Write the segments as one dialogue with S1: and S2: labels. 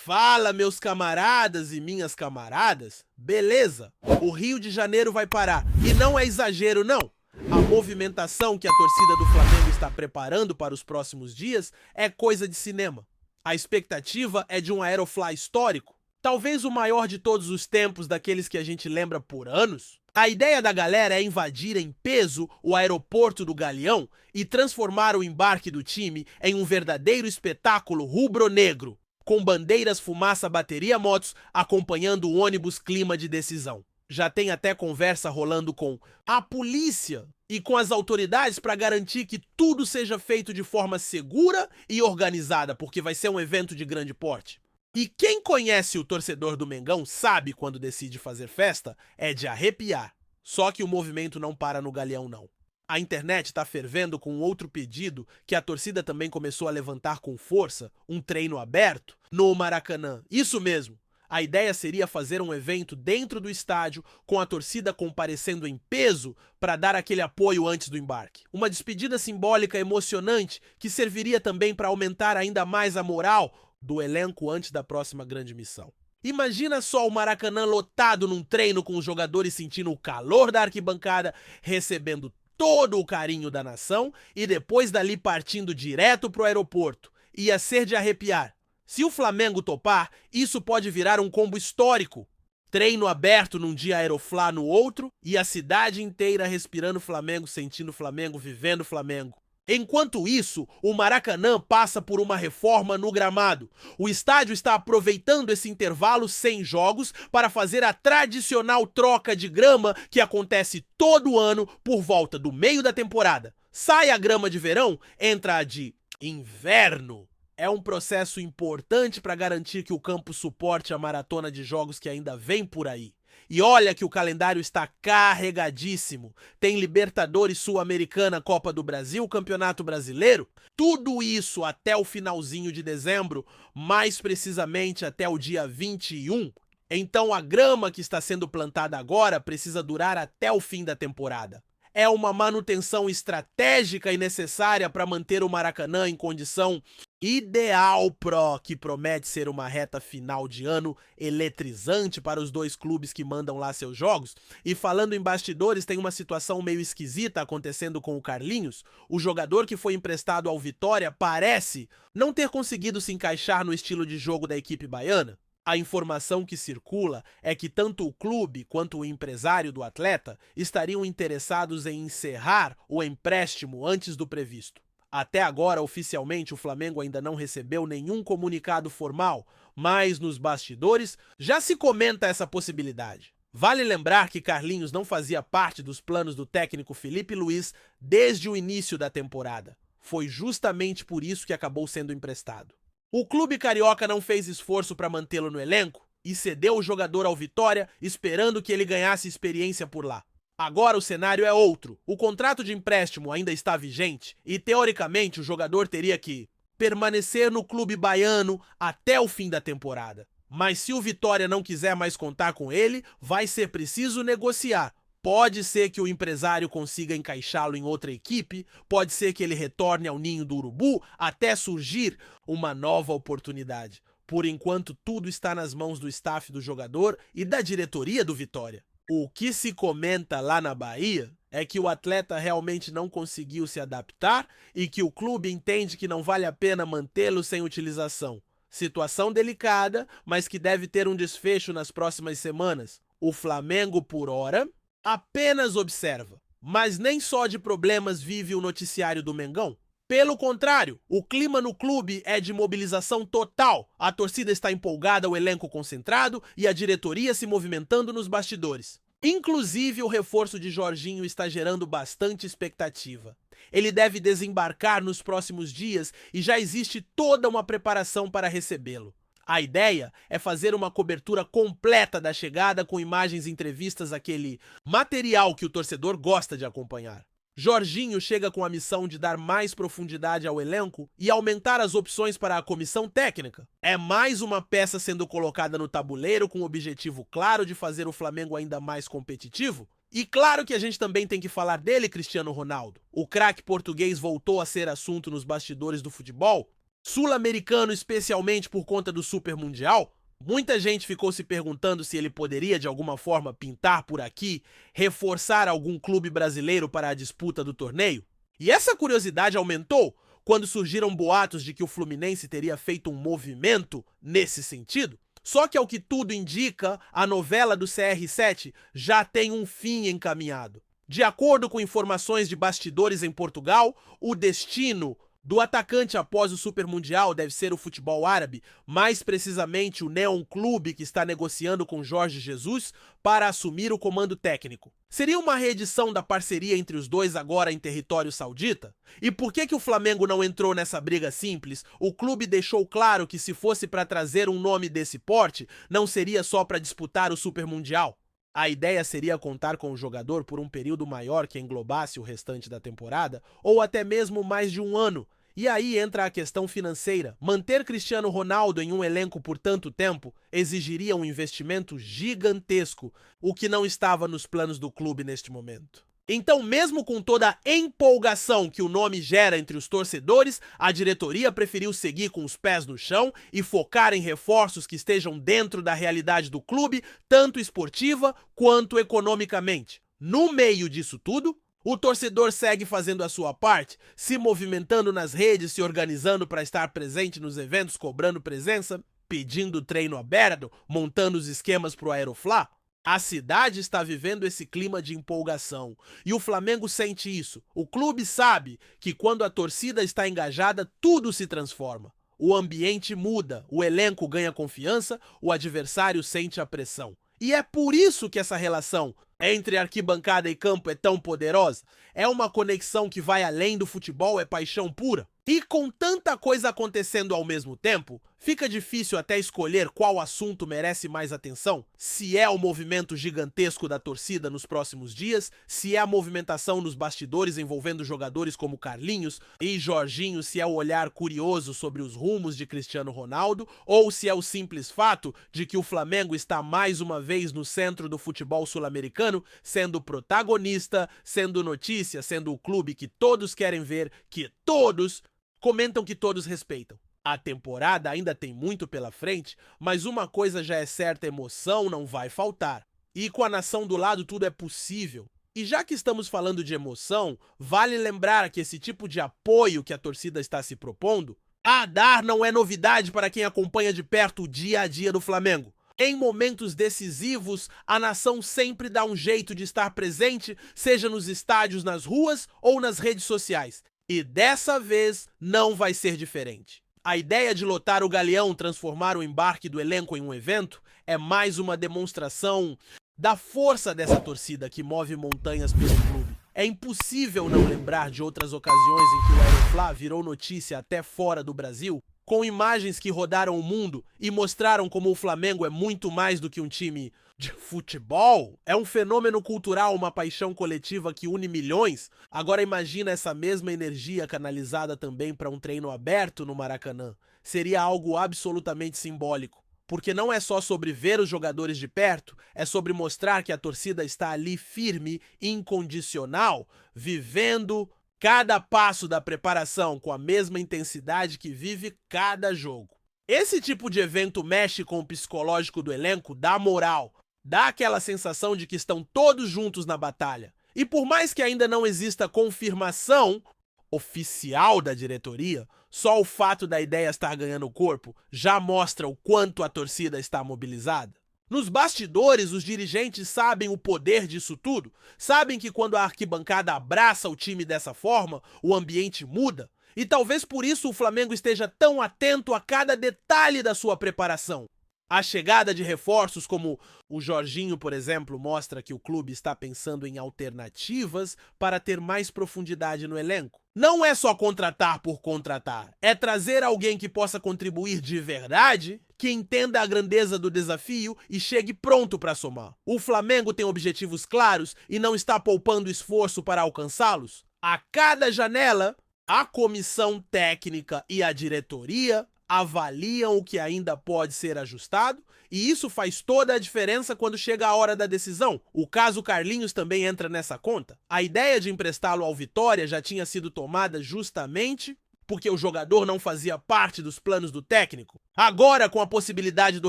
S1: Fala, meus camaradas e minhas camaradas, beleza? O Rio de Janeiro vai parar. E não é exagero, não. A movimentação que a torcida do Flamengo está preparando para os próximos dias é coisa de cinema. A expectativa é de um Aerofly histórico, talvez o maior de todos os tempos, daqueles que a gente lembra por anos. A ideia da galera é invadir em peso o aeroporto do Galeão e transformar o embarque do time em um verdadeiro espetáculo rubro-negro, com bandeiras, fumaça, bateria, motos, acompanhando o ônibus clima de decisão. Já tem até conversa rolando com a polícia e com as autoridades para garantir que tudo seja feito de forma segura e organizada, porque vai ser um evento de grande porte. E quem conhece o torcedor do Mengão sabe quando decide fazer festa é de arrepiar. Só que o movimento não para no Galeão, não. A internet está fervendo com outro pedido que a torcida também começou a levantar com força, um treino aberto, no Maracanã. Isso mesmo. A ideia seria fazer um evento dentro do estádio, com a torcida comparecendo em peso para dar aquele apoio antes do embarque. Uma despedida simbólica emocionante que serviria também para aumentar ainda mais a moral do elenco antes da próxima grande missão. Imagina só o Maracanã lotado num treino, com os jogadores sentindo o calor da arquibancada, recebendo todo o carinho da nação e depois dali partindo direto pro aeroporto. Ia ser de arrepiar. Se o Flamengo topar, isso pode virar um combo histórico. Treino aberto num dia, Aeroflá no outro, e a cidade inteira respirando Flamengo, sentindo Flamengo, vivendo Flamengo. Enquanto isso, o Maracanã passa por uma reforma no gramado. O estádio está aproveitando esse intervalo sem jogos para fazer a tradicional troca de grama que acontece todo ano por volta do meio da temporada. Sai a grama de verão, entra a de inverno. É um processo importante para garantir que o campo suporte a maratona de jogos que ainda vem por aí. E olha que o calendário está carregadíssimo. Tem Libertadores, Sul-Americana, Copa do Brasil, Campeonato Brasileiro. Tudo isso até o finalzinho de dezembro, mais precisamente até o dia 21. Então a grama que está sendo plantada agora precisa durar até o fim da temporada. É uma manutenção estratégica e necessária para manter o Maracanã em condição ideal, que promete ser uma reta final de ano eletrizante para os dois clubes que mandam lá seus jogos. E falando em bastidores, tem uma situação meio esquisita acontecendo com o Carlinhos. O jogador que foi emprestado ao Vitória parece não ter conseguido se encaixar no estilo de jogo da equipe baiana. A informação que circula é que tanto o clube quanto o empresário do atleta estariam interessados em encerrar o empréstimo antes do previsto. Até agora, oficialmente, o Flamengo ainda não recebeu nenhum comunicado formal, mas nos bastidores já se comenta essa possibilidade. Vale lembrar que Carlinhos não fazia parte dos planos do técnico Felipe Luiz desde o início da temporada. Foi justamente por isso que acabou sendo emprestado. O clube carioca não fez esforço para mantê-lo no elenco e cedeu o jogador ao Vitória, esperando que ele ganhasse experiência por lá. Agora o cenário é outro. O contrato de empréstimo ainda está vigente e, teoricamente, o jogador teria que permanecer no clube baiano até o fim da temporada. Mas se o Vitória não quiser mais contar com ele, vai ser preciso negociar. Pode ser que o empresário consiga encaixá-lo em outra equipe, pode ser que ele retorne ao ninho do urubu até surgir uma nova oportunidade. Por enquanto, tudo está nas mãos do staff do jogador e da diretoria do Vitória. O que se comenta lá na Bahia é que o atleta realmente não conseguiu se adaptar e que o clube entende que não vale a pena mantê-lo sem utilização. Situação delicada, mas que deve ter um desfecho nas próximas semanas. O Flamengo, por hora, apenas observa. Mas nem só de problemas vive o noticiário do Mengão. Pelo contrário, o clima no clube é de mobilização total. A torcida está empolgada, o elenco concentrado e a diretoria se movimentando nos bastidores. Inclusive, o reforço de Jorginho está gerando bastante expectativa. Ele deve desembarcar nos próximos dias e já existe toda uma preparação para recebê-lo. A ideia é fazer uma cobertura completa da chegada, com imagens, entrevistas, aquele material que o torcedor gosta de acompanhar. Jorginho chega com a missão de dar mais profundidade ao elenco e aumentar as opções para a comissão técnica. É mais uma peça sendo colocada no tabuleiro com o objetivo claro de fazer o Flamengo ainda mais competitivo. E claro que a gente também tem que falar dele, Cristiano Ronaldo. O craque português voltou a ser assunto nos bastidores do futebol sul-americano, especialmente por conta do Super Mundial. Muita gente ficou se perguntando se ele poderia de alguma forma pintar por aqui, reforçar algum clube brasileiro para a disputa do torneio. E essa curiosidade aumentou quando surgiram boatos de que o Fluminense teria feito um movimento nesse sentido. Só que, ao que tudo indica, a novela do CR7 já tem um fim encaminhado. De acordo com informações de bastidores em Portugal, o destino do atacante após o Super Mundial deve ser o futebol árabe, mais precisamente o Neon Clube, que está negociando com Jorge Jesus para assumir o comando técnico. Seria uma reedição da parceria entre os dois agora em território saudita? E por que o Flamengo não entrou nessa briga simples? O clube deixou claro que se fosse para trazer um nome desse porte, não seria só para disputar o Super Mundial. A ideia seria contar com o jogador por um período maior que englobasse o restante da temporada, ou até mesmo mais de um ano. E aí entra a questão financeira. Manter Cristiano Ronaldo em um elenco por tanto tempo exigiria um investimento gigantesco, o que não estava nos planos do clube neste momento. Então, mesmo com toda a empolgação que o nome gera entre os torcedores, a diretoria preferiu seguir com os pés no chão e focar em reforços que estejam dentro da realidade do clube, tanto esportiva quanto economicamente. No meio disso tudo, o torcedor segue fazendo a sua parte, se movimentando nas redes, se organizando para estar presente nos eventos, cobrando presença, pedindo treino aberto, montando os esquemas para o Aeroflá. A cidade está vivendo esse clima de empolgação e o Flamengo sente isso. O clube sabe que quando a torcida está engajada, tudo se transforma. O ambiente muda, o elenco ganha confiança, o adversário sente a pressão. E é por isso que essa relação entre arquibancada e campo é tão poderosa. É uma conexão que vai além do futebol, é paixão pura. E com tanta coisa acontecendo ao mesmo tempo, fica difícil até escolher qual assunto merece mais atenção. Se é o movimento gigantesco da torcida nos próximos dias, se é a movimentação nos bastidores envolvendo jogadores como Carlinhos e Jorginho, se é o olhar curioso sobre os rumos de Cristiano Ronaldo, ou se é o simples fato de que o Flamengo está mais uma vez no centro do futebol sul-americano, sendo protagonista, sendo notícia, sendo o clube que todos querem ver, que todos comentam, que todos respeitam. A temporada ainda tem muito pela frente, mas uma coisa já é certa: emoção não vai faltar. E com a nação do lado tudo é possível. E já que estamos falando de emoção, vale lembrar que esse tipo de apoio que a torcida está se propondo a dar não é novidade para quem acompanha de perto o dia a dia do Flamengo. Em momentos decisivos, a nação sempre dá um jeito de estar presente, seja nos estádios, nas ruas ou nas redes sociais. E dessa vez não vai ser diferente. A ideia de lotar o Galeão, transformar o embarque do elenco em um evento, é mais uma demonstração da força dessa torcida que move montanhas pelo clube. É impossível não lembrar de outras ocasiões em que o Aeroflá virou notícia até fora do Brasil, com imagens que rodaram o mundo e mostraram como o Flamengo é muito mais do que um time de futebol. É um fenômeno cultural, uma paixão coletiva que une milhões. Agora imagina essa mesma energia canalizada também para um treino aberto no Maracanã. Seria algo absolutamente simbólico. Porque não é só sobre ver os jogadores de perto, é sobre mostrar que a torcida está ali firme, incondicional, vivendo cada passo da preparação com a mesma intensidade que vive cada jogo. Esse tipo de evento mexe com o psicológico do elenco, dá moral, dá aquela sensação de que estão todos juntos na batalha. E por mais que ainda não exista confirmação oficial da diretoria, só o fato da ideia estar ganhando corpo já mostra o quanto a torcida está mobilizada. Nos bastidores, os dirigentes sabem o poder disso tudo, sabem que quando a arquibancada abraça o time dessa forma, o ambiente muda, e talvez por isso o Flamengo esteja tão atento a cada detalhe da sua preparação. A chegada de reforços como o Jorginho, por exemplo, mostra que o clube está pensando em alternativas para ter mais profundidade no elenco. Não é só contratar por contratar, é trazer alguém que possa contribuir de verdade, que entenda a grandeza do desafio e chegue pronto para somar. O Flamengo tem objetivos claros e não está poupando esforço para alcançá-los. A cada janela, a comissão técnica e a diretoria avaliam o que ainda pode ser ajustado, e isso faz toda a diferença quando chega a hora da decisão. O caso Carlinhos também entra nessa conta. A ideia de emprestá-lo ao Vitória já tinha sido tomada justamente porque o jogador não fazia parte dos planos do técnico? Agora, com a possibilidade do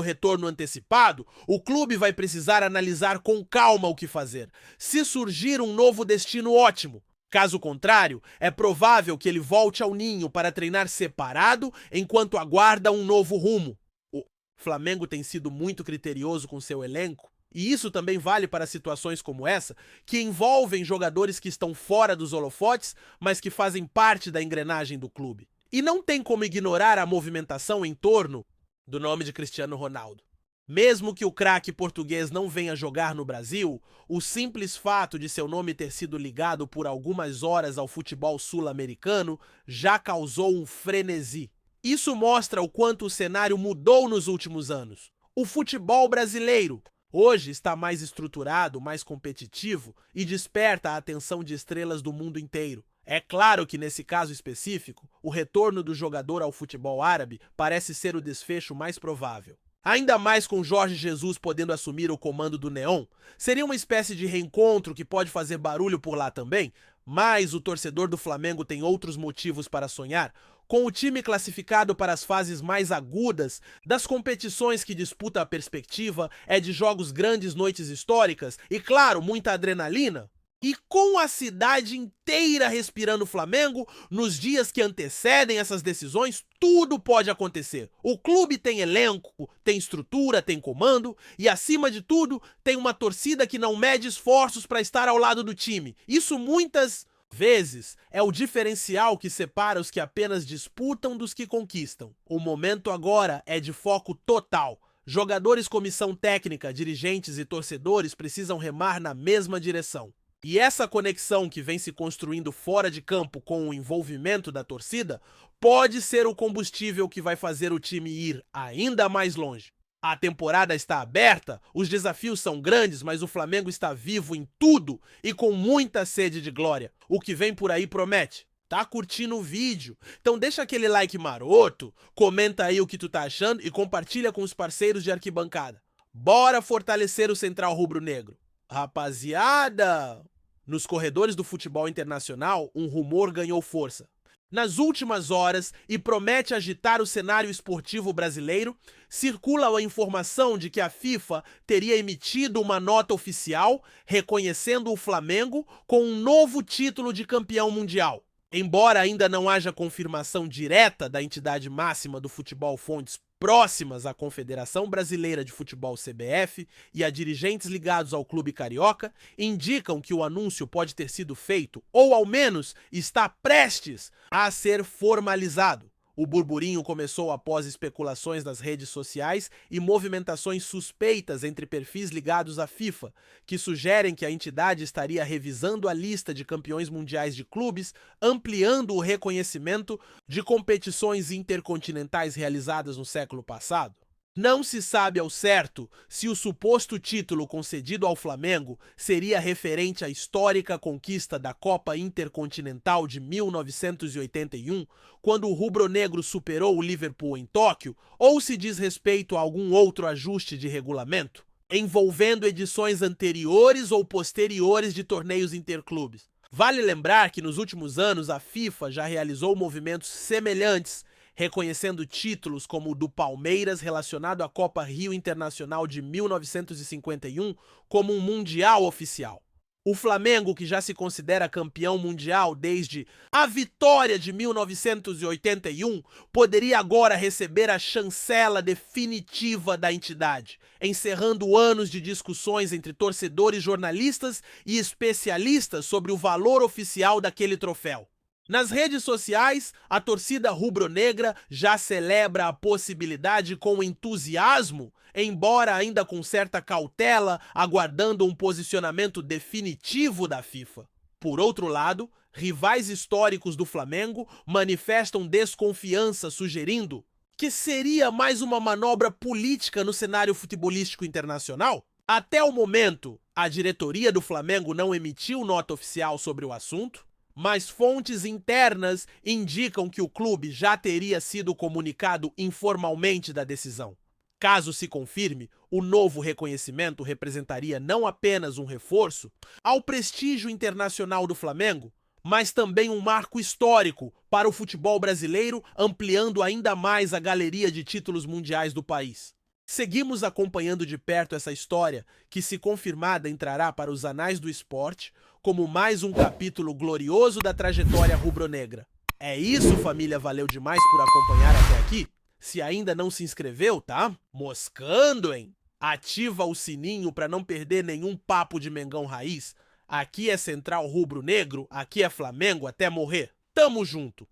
S1: retorno antecipado, o clube vai precisar analisar com calma o que fazer. Se surgir um novo destino, ótimo. Caso contrário, é provável que ele volte ao ninho para treinar separado enquanto aguarda um novo rumo. O Flamengo tem sido muito criterioso com seu elenco, e isso também vale para situações como essa, que envolvem jogadores que estão fora dos holofotes, mas que fazem parte da engrenagem do clube. E não tem como ignorar a movimentação em torno do nome de Cristiano Ronaldo. Mesmo que o craque português não venha jogar no Brasil, o simples fato de seu nome ter sido ligado por algumas horas ao futebol sul-americano já causou um frenesi. Isso mostra o quanto o cenário mudou nos últimos anos. O futebol brasileiro hoje está mais estruturado, mais competitivo e desperta a atenção de estrelas do mundo inteiro. É claro que nesse caso específico, o retorno do jogador ao futebol árabe parece ser o desfecho mais provável. Ainda mais com Jorge Jesus podendo assumir o comando do Neon, seria uma espécie de reencontro que pode fazer barulho por lá também, mas o torcedor do Flamengo tem outros motivos para sonhar, com o time classificado para as fases mais agudas das competições que disputa a perspectiva é de jogos grandes, noites históricas e, claro, muita adrenalina. E com a cidade inteira respirando Flamengo, nos dias que antecedem essas decisões, tudo pode acontecer. O clube tem elenco, tem estrutura, tem comando e, acima de tudo, tem uma torcida que não mede esforços para estar ao lado do time. Isso muitas vezes é o diferencial que separa os que apenas disputam dos que conquistam. O momento agora é de foco total. Jogadores, comissão técnica, dirigentes e torcedores precisam remar na mesma direção. E essa conexão que vem se construindo fora de campo com o envolvimento da torcida pode ser o combustível que vai fazer o time ir ainda mais longe. A temporada está aberta, os desafios são grandes, mas o Flamengo está vivo em tudo e com muita sede de glória. O que vem por aí promete. Tá curtindo o vídeo? Então deixa aquele like maroto, comenta aí o que tu tá achando e compartilha com os parceiros de arquibancada. Bora fortalecer o Central Rubro-Negro. Rapaziada, nos corredores do futebol internacional, um rumor ganhou força. Nas últimas horas, e promete agitar o cenário esportivo brasileiro, circula a informação de que a FIFA teria emitido uma nota oficial reconhecendo o Flamengo com um novo título de campeão mundial. Embora ainda não haja confirmação direta da entidade máxima do futebol, fontes próximas à Confederação Brasileira de Futebol CBF e a dirigentes ligados ao clube carioca, indicam que o anúncio pode ter sido feito, ou ao menos está prestes a ser formalizado. O burburinho começou após especulações nas redes sociais e movimentações suspeitas entre perfis ligados à FIFA, que sugerem que a entidade estaria revisando a lista de campeões mundiais de clubes, ampliando o reconhecimento de competições intercontinentais realizadas no século passado. Não se sabe ao certo se o suposto título concedido ao Flamengo seria referente à histórica conquista da Copa Intercontinental de 1981, quando o rubro-negro superou o Liverpool em Tóquio, ou se diz respeito a algum outro ajuste de regulamento, envolvendo edições anteriores ou posteriores de torneios interclubes. Vale lembrar que nos últimos anos a FIFA já realizou movimentos semelhantes, reconhecendo títulos como o do Palmeiras relacionado à Copa Rio Internacional de 1951 como um mundial oficial. O Flamengo, que já se considera campeão mundial desde a vitória de 1981, poderia agora receber a chancela definitiva da entidade, encerrando anos de discussões entre torcedores, jornalistas e especialistas sobre o valor oficial daquele troféu. Nas redes sociais, a torcida rubro-negra já celebra a possibilidade com entusiasmo, embora ainda com certa cautela, aguardando um posicionamento definitivo da FIFA. Por outro lado, rivais históricos do Flamengo manifestam desconfiança, sugerindo que seria mais uma manobra política no cenário futebolístico internacional. Até o momento, a diretoria do Flamengo não emitiu nota oficial sobre o assunto, mas fontes internas indicam que o clube já teria sido comunicado informalmente da decisão. Caso se confirme, o novo reconhecimento representaria não apenas um reforço ao prestígio internacional do Flamengo, mas também um marco histórico para o futebol brasileiro, ampliando ainda mais a galeria de títulos mundiais do país. Seguimos acompanhando de perto essa história, que, se confirmada, entrará para os anais do esporte como mais um capítulo glorioso da trajetória rubro-negra. É isso, família, valeu demais por acompanhar até aqui. Se ainda não se inscreveu, tá? Moscando, hein? Ativa o sininho para não perder nenhum papo de Mengão Raiz. Aqui é Central Rubro Negro, aqui é Flamengo até morrer. Tamo junto!